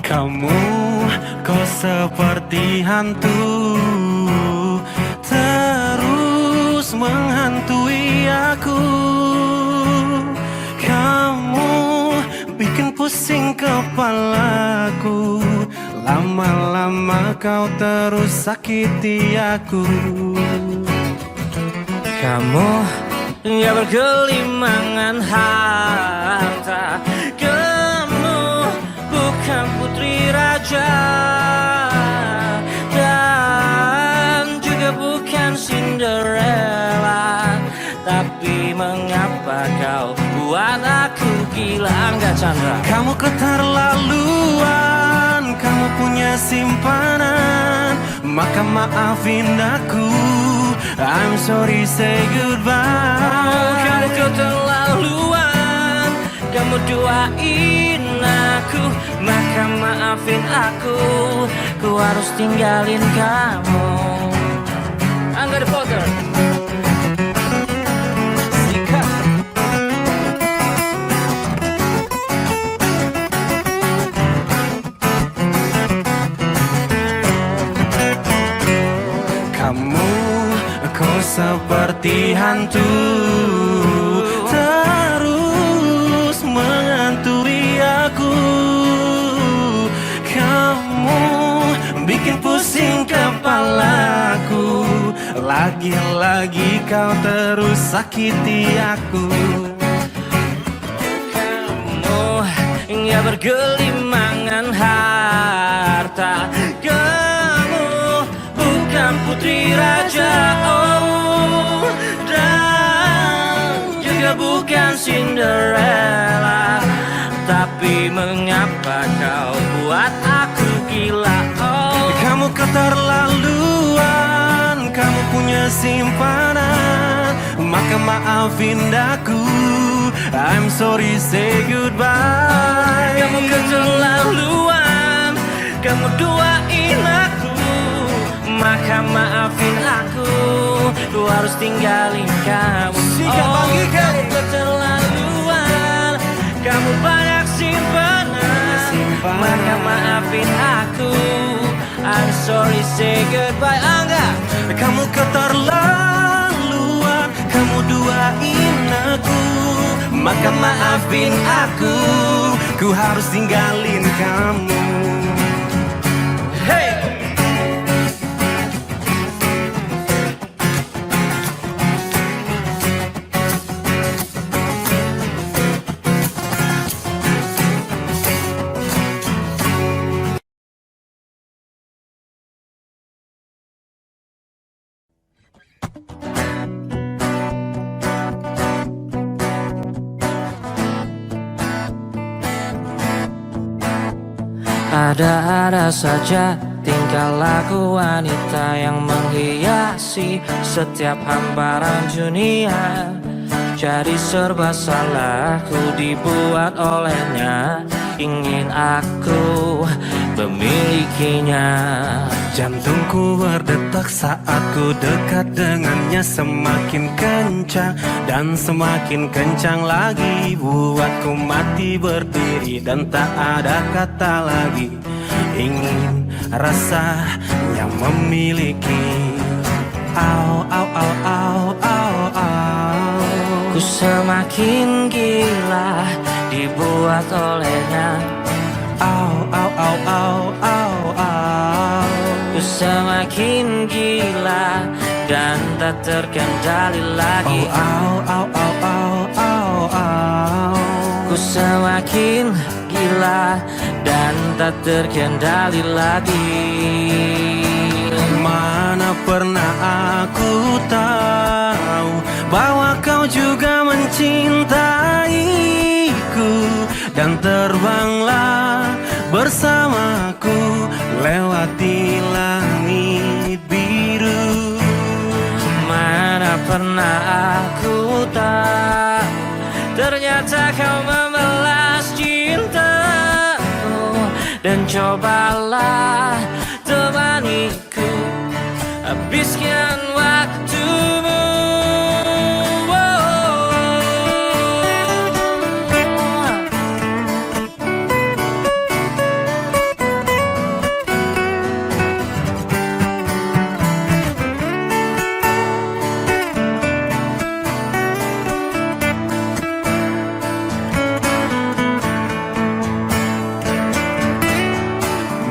Kamu kau seperti hantu, terus menghantui aku. Kamu bikin pusing kepalaku, lama-lama kau terus sakiti aku. Kamu yang bergelimangan harta, kamu bukan putri raja, dan juga bukan Cinderella. Tapi mengapa kau buat aku gila? Enggak, Chandra. Kamu keterlaluan, kamu punya simpanan maka maafin aku. I'm sorry, say goodbye. Kamu keterlaluan, kamu duain aku, maka maafin aku. Ku harus tinggalin kamu. Angga the Potter. Kamu kau seperti hantu, terus menghantui aku. Kamu bikin pusing kepalaku, lagi-lagi kau terus sakiti aku. Kamu nggak bergelimangan harta, kamu bukan putri raja, oh, dan juga bukan Cinderella. Tapi mengapa kau buat aku gila, oh. Kamu keterlaluan, kamu punya simpanan, maka maafin aku. I'm sorry, say goodbye. Kamu keterlaluan, kamu duain aku, maka maafin aku. Ku harus tinggalin kamu. Kamu keterlaluan, kamu banyak simpanan, maka maafin aku. I'm sorry, say goodbye. Angga. Kamu keterlaluan, kamu duain aku, maka maafin aku. Ku harus tinggalin kamu. Hey. Ada-ada saja tingkah laku wanita yang menghiasi setiap hamparan dunia. Jadi serba salah ku dibuat olehnya, ingin aku memilikinya. Jantungku berdetak saat ku dekat dengannya, semakin kencang dan semakin kencang lagi, buatku mati berdiri dan tak ada kata lagi. Ingin rasanya memiliki. Au, au, au, au, au, au. Ku semakin gila dibuat olehnya. Au, au, au, au, au, au. Ku semakin gila dan tak terkendali lagi. Au, au, au, au, au, au. Ku semakin gila dan tak terkendali lagi. Mana pernah aku tahu bahwa kau juga mencintaiku, dan terbanglah bersamaku lewati langit biru. Mana pernah aku tahu, ternyata kau membalas cintaku, dan cobalah temaniku habiskan waktumu.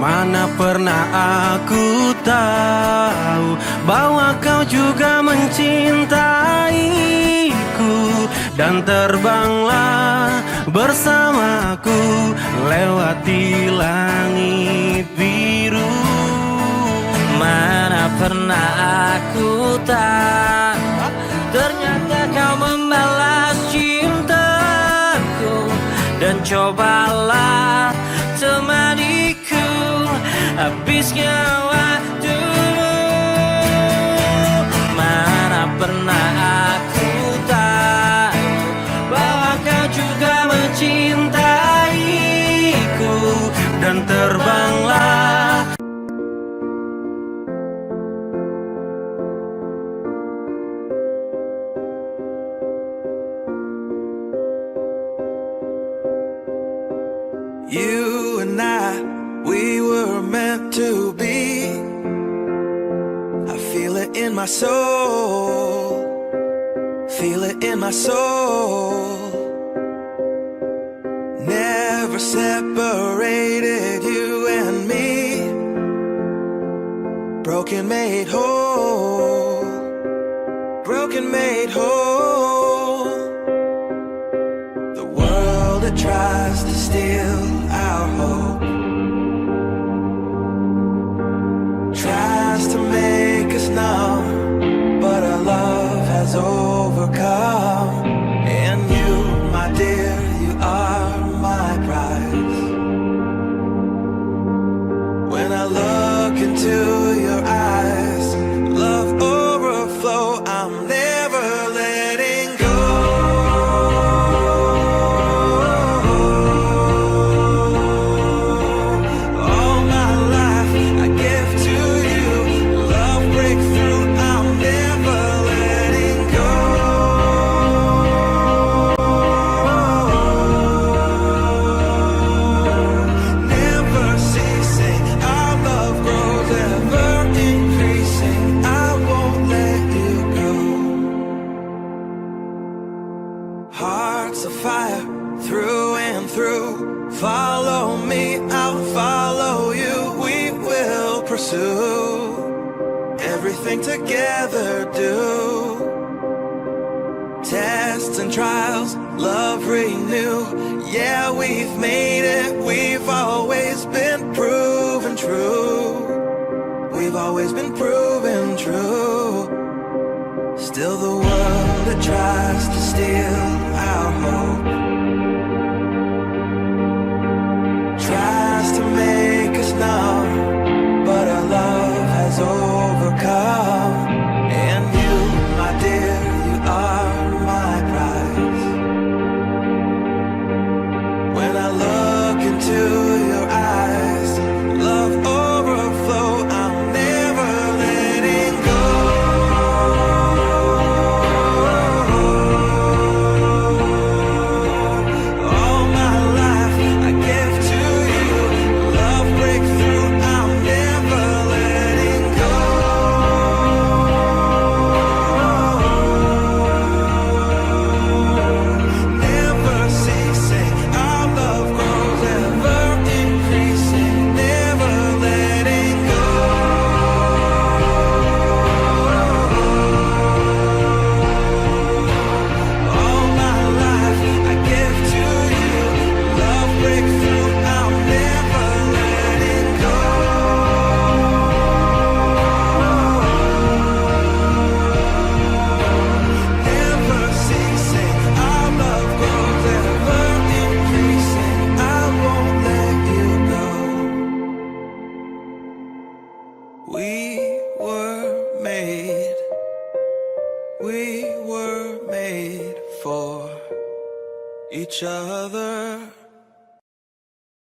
Mana pernah aku tahu bahwa kau juga mencintaiku, dan terbanglah bersamaku lewati langit biru. Mana pernah aku tahu, ternyata kau membalas cintaku, dan cobalah temaniku habiskan waktu. in my soul, feel it in my soul. Never separated you and me. Broken made whole, broken made whole. The world that tries to steal our hope tries to make us numb, but our love has overcome. And you, my dear, you are my prize. When I look into your eyes, love overflow, I'm never letting go. All my life I give to you, love breakthrough, I'm never letting go. Never ceasing, our love grows, ever increasing, I won't let you go. Hearts of fire, through and through. Follow me, I'll follow you. We will pursue everything together, do. Tests and trials, love renew. Yeah, we've made it, we've always been proven true. We've always been proven true. Still the world that tries to steal our hope tries to make us numb, but our love has overcome. And you, my dear, you are my prize. When I look into your eyes, love overflow, I'm never letting go. All my life I give to you, love breakthrough, I'm never letting go. Never ceasing, our love grows, ever increasing, never letting go. All my life I give to you, love breakthrough, I'm never letting go. Never ceasing, our love grows, ever increasing, I won't let you go. We were made for each other.